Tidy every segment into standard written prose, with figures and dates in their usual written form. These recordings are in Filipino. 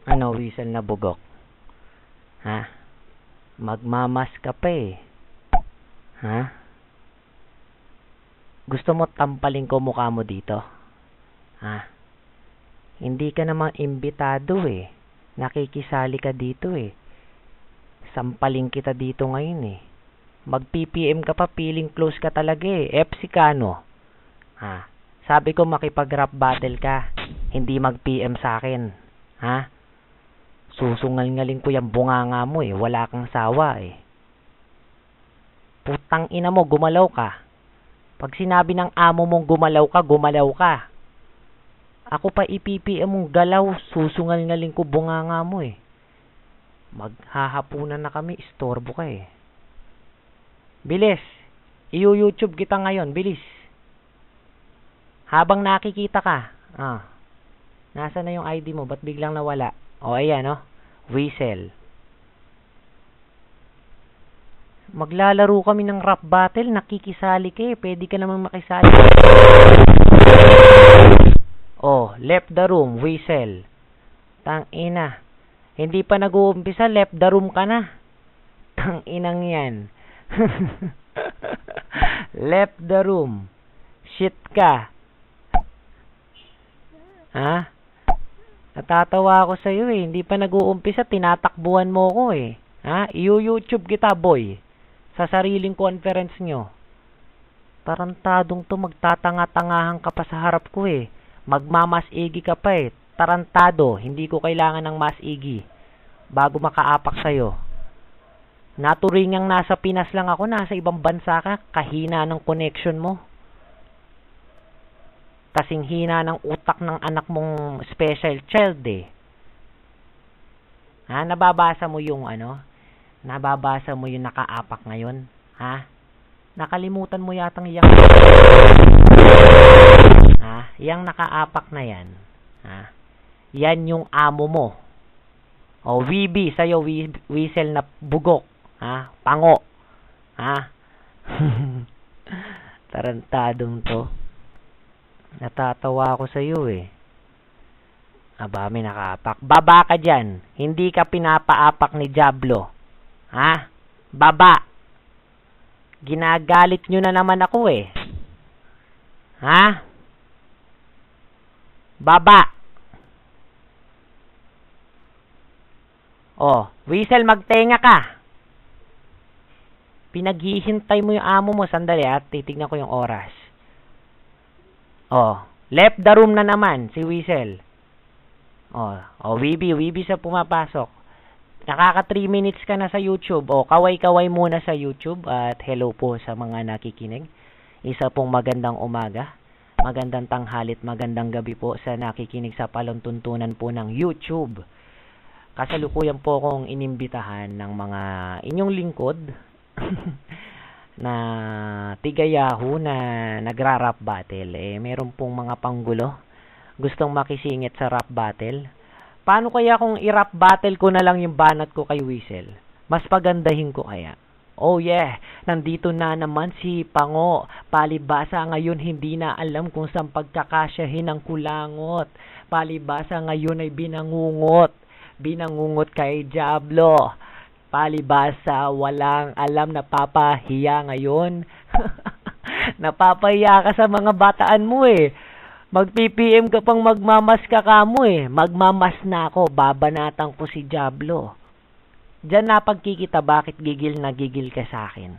Ano, Whistle na bugok? Ha? Magmamas ka pa eh. Ha? Gusto mo tampaling ko mukha mo dito? Ha? Hindi ka namang imbitado eh. Nakikisali ka dito eh. Sampaling kita dito ngayon eh. Mag-PPM ka pa, feeling close ka talaga eh. FC ka no? Ha? Sabi ko makipag-rap battle ka. Hindi mag-PM sa akin. Ha? Susungal-ngaling ko yung bunganga mo eh. Wala kang sawa eh. Putang ina mo, gumalaw ka. Pag sinabi ng amo mong gumalaw ka, gumalaw ka. Ako pa ipipm mong galaw, susungal-ngaling ko bunganga mo eh. Maghahapunan na kami, istorbo ka eh. Bilis. I-YouTube kita ngayon, bilis. Habang nakikita ka. Nasa na yung ID mo? Ba't biglang nawala? O, ayan, no? Whistle. Maglalaro kami ng rap battle. Nakikisali ka eh. Pwede ka naman makisali. Oh, left the room. Whistle. Tangina. Hindi pa nag-uumpisa. Left the room ka na. Tanginang yan. Left the room. Shit ka. Ha? Natatawa ako sa'yo eh. Hindi pa nag-uumpisa, tinatakbuhan mo ko eh. Ha? I-YouTube kita, boy. Sa sariling conference nyo. Tarantadong to, magtatanga-tangahan ka pa sa harap ko eh. Magmamas-igi ka pa eh. Tarantado, hindi ko kailangan ng mas-igi. Bago makaapak sa'yo. Naturingang nasa Pinas lang ako, nasa ibang bansa ka. Kahina ng connection mo. Kasing hina ng utak ng anak mong special child eh. Ha? Nababasa mo yung ano? Nababasa mo yung nakaapak ngayon? Ha? Nakalimutan mo yatang yang... Ha? Yang nakaapak na yan. Ha? Yan yung amo mo. O, WB sa'yo, Whistle na bugok. Ha? Pango. Ha? Tarantadong to. Natatawa ako sa iyo eh. Aba, may nakaapak. Baba ka dyan. Hindi ka pinapaapak ni Diablo. Ha? Baba. Ginagalit nyo na naman ako eh. Ha? Baba. Oh, Whistle, magtenga ka. Pinaghihintay mo yung amo mo. Sandali at titignan ko yung oras. Oh, left the room na naman si Whistle. Oh, WB sa pumapasok. Nakaka 3 minutes ka na sa YouTube. Oh, kaway-kaway muna sa YouTube at hello po sa mga nakikinig. Isa pong magandang umaga, magandang tanghalit, magandang gabi po sa nakikinig sa paluntuntunan po ng YouTube. Kasalukuyan po akong inimbitahan ng mga inyong lingkod na tigayahu na nagra-rap battle. Eh, meron pong mga panggulo gustong makisingit sa rap battle. Paano kaya kung i-rap battle ko na lang yung banat ko kay Whistle? Mas pagandahin ko kaya? Oh yeah, nandito na naman si Pango. Palibasa ngayon hindi na alam kung saan pagkakasyahin ang kulangot. Palibasa ngayon ay binangungot. Binangungot kay Diablo. Palibasa, walang alam, napapahiya ngayon. Napapahiya ka sa mga bataan mo eh. Mag-PPM ka pang magmamas ka mo eh. Magmamas na ako, babanatan ko si Diablo. Diyan na pagkikita bakit gigil na gigil ka sa akin.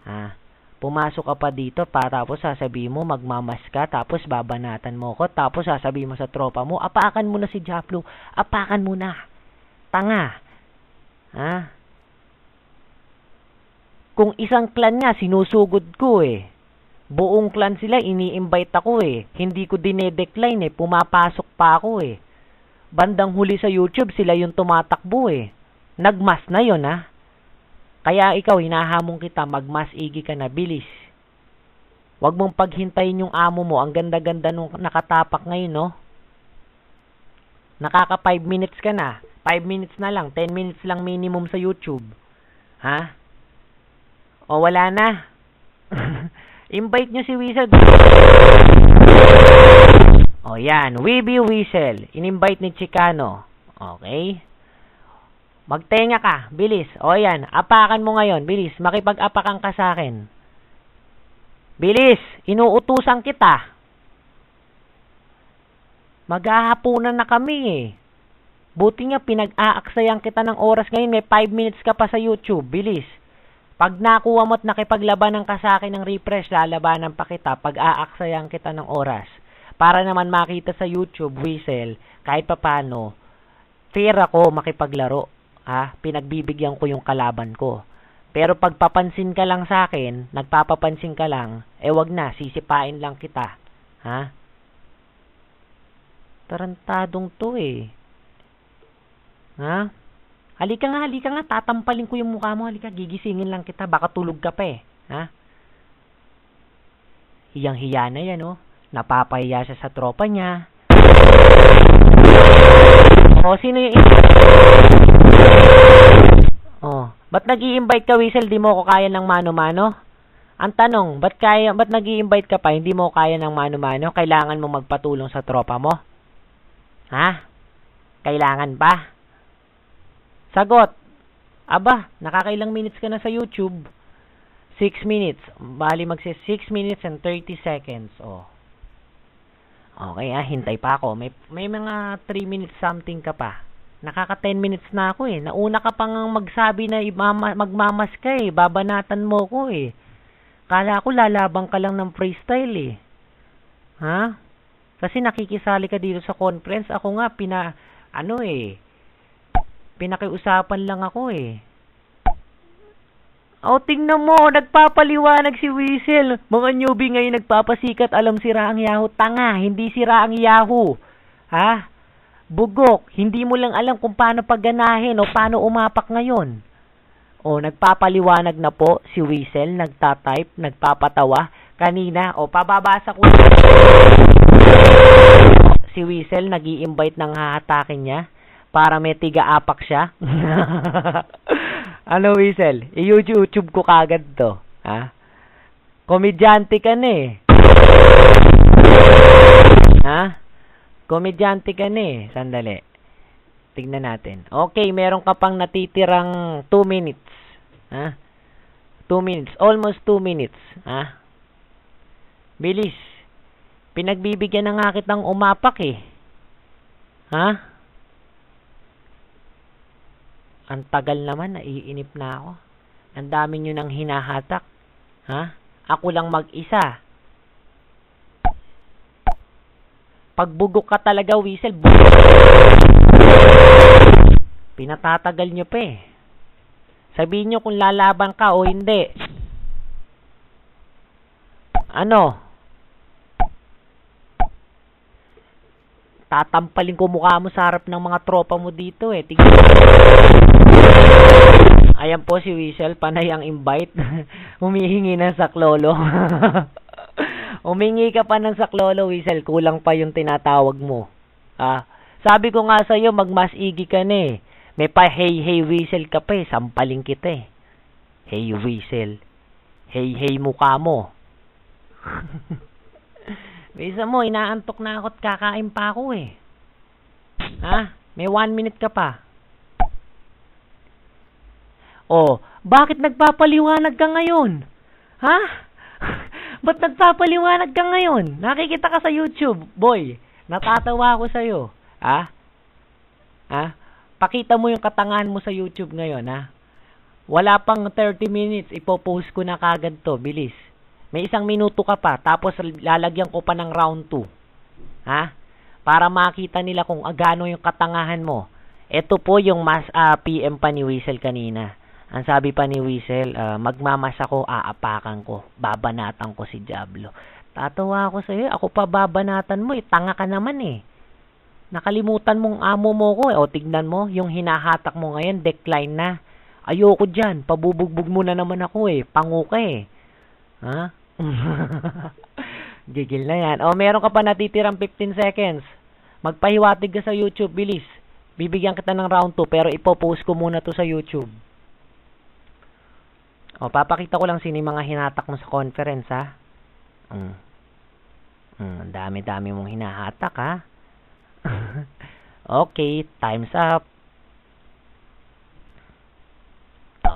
Ha? Pumasok ka pa dito para tapos sasabihin mo magmamas ka, tapos babanatan mo ko, tapos sasabihin mo sa tropa mo, apakan mo na si Diablo, apakan mo na. Tanga. Ha? Kung isang clan nga, sinusugod ko eh. Buong clan sila, ini-invite ako eh. Hindi ko dinedecline eh. Pumapasok pa ako eh. Bandang huli sa YouTube, sila yung tumatakbo eh. Nagmas na yon ha. Kaya ikaw, hinahamon kita, magmas-igi ka na, bilis. Huwag mong paghintayin yung amo mo. Ang ganda-ganda nung nakatapak ngayon, no? Nakaka 5 minutes ka na. 5 minutes na lang. 10 minutes lang minimum sa YouTube. Ha? O, wala na. Invite nyo si Whistle. O, yan. WB Whistle. In-invite ni Chicano. Okay? Magtenga ka. Bilis. O yan. Apakan mo ngayon. Bilis. Makipag-apakan ka sa akin. Bilis. Inuutusan kita. Maghahapunan na kami eh. Buti nga pinag-aaksayan kita ng oras ngayon. May 5 minutes ka pa sa YouTube. Bilis. Pag nakuha mo't nakipaglabanan ka sa akin ng refresh, lalabanan pa kita. Pag-aaksayan kita ng oras. Para naman makita sa YouTube, Whistle, kahit papano, fair ako makipaglaro. Ha? Pinagbibigyan ko yung kalaban ko. Pero pag papansin ka lang sa akin, nagpapapansin ka lang, wag na, sisipain lang kita. Ha? Tarantadong to eh. Ha? Halika nga, tatampalin ko yung mukha mo, halika, gigisingin lang kita, baka tulog ka pa eh. Ha? Hiyang-hiya na yan, oh. Napapahiya siya sa tropa niya. Oh, sino yung... Oh, ba't nag-i-invite ka, Whistle? Di mo ko kaya ng mano-mano? Ang tanong, ba't nag-i-invite ka pa, hindi mo kaya ng mano-mano? Kailangan mo magpatulong sa tropa mo? Ha? Kailangan ba? Sagot. Aba, nakakailang minutes ka na sa YouTube? 6 minutes. Bali 6 minutes and 30 seconds. Oh. Okay, hintay pa ako. May mga 3 minutes something ka pa. Nakaka 10 minutes na ako eh. Nauna ka pang magsabi na magmamas ka eh. Babanatan mo ko eh. Kala ko lalabang ka lang ng freestyle eh. Ha? Kasi nakikisali ka dito sa conference. Ako nga, pinakiusapan lang ako eh. O, tingnan mo, nagpapaliwanag si Whistle. Mga newbie ngayon nagpapasikat, alam sira ang Yahoo. Tanga, hindi sira ang Yahoo. Ha? Bugok, hindi mo lang alam kung paano pagganahin o paano umapak ngayon. O, nagpapaliwanag na po si Whistle, nagtatype, nagpapatawa. Kanina, pababasa ko. Si Whistle, nag-i-invite ng hahatakin niya para may tiga-apak siya. Ano, Whistle? I-YouTube ko kagad to. Ha? Komedyante ka na eh. Ha? Komedyante ka na eh. Sandali. Tignan natin. Okay, meron ka pang natitirang 2 minutes. Ha? 2 minutes. Almost 2 minutes. Ha? Bilis. Pinagbibigyan na nga kitang umapak eh. Ha? Ang tagal naman, naiinip na ako. Ang dami nyo nang hinahatak. Ha? Ako lang mag-isa. Pagbugok ka talaga, Whistle. Pinatatagal nyo pa eh. Sabihin nyo kung lalaban ka o hindi. Ano? Tatampalin ko mukha mo sa harap ng mga tropa mo dito eh. Tignan. Ayan po si Whistle, panay ang invite. Humihingi ng saklolo. Humingi ka pa ng saklolo, Whistle. Kulang pa yung tinatawag mo. Sabi ko nga sa'yo, magmasigi ka na eh. May pa hey Whistle ka pa eh. Sampalin kita eh. Hey Whistle. Hey mukha mo. Bisa mo, inaantok na ako at kakain pa ako eh. Ha? May 1 minute ka pa. Oh, bakit nagpapaliwanag ka ngayon? Ha? Ba't nagpapaliwanag ka ngayon? Nakikita ka sa YouTube, boy. Natatawa ako sa'yo. Ha? Ha? Pakita mo yung katangahan mo sa YouTube ngayon, ha? Wala pang 30 minutes, ipopost ko na kagad to. Bilis. May 1 minuto ka pa, tapos lalagyan ko pa ng round 2. Ha? Para makita nila kung agano yung katangahan mo. Ito po yung PM pa ni Whistle kanina. Ang sabi pa ni Whistle, magmamas ako, aapakan ko. Babanatan ko si Diablo. Tatawa ako sa'yo, ako pa babanatan mo, tanga ka naman eh. Nakalimutan mong amo mo ko eh. O tignan mo, yung hinahatak mo ngayon, decline na. Ayoko dyan, pabubugbog mo na naman ako eh. Pangu ka eh. Ha? Gigil na yan. O, meron ka pa natitirang 15 seconds. Magpahiwatig ka sa YouTube, bilis. Bibigyan kita ng round 2, pero ipopost ko muna to sa YouTube. O, papakita ko lang sino yung mga hinatak mo sa conference, ha? Dami-dami mong hinahatak, ha? Okay, time's up.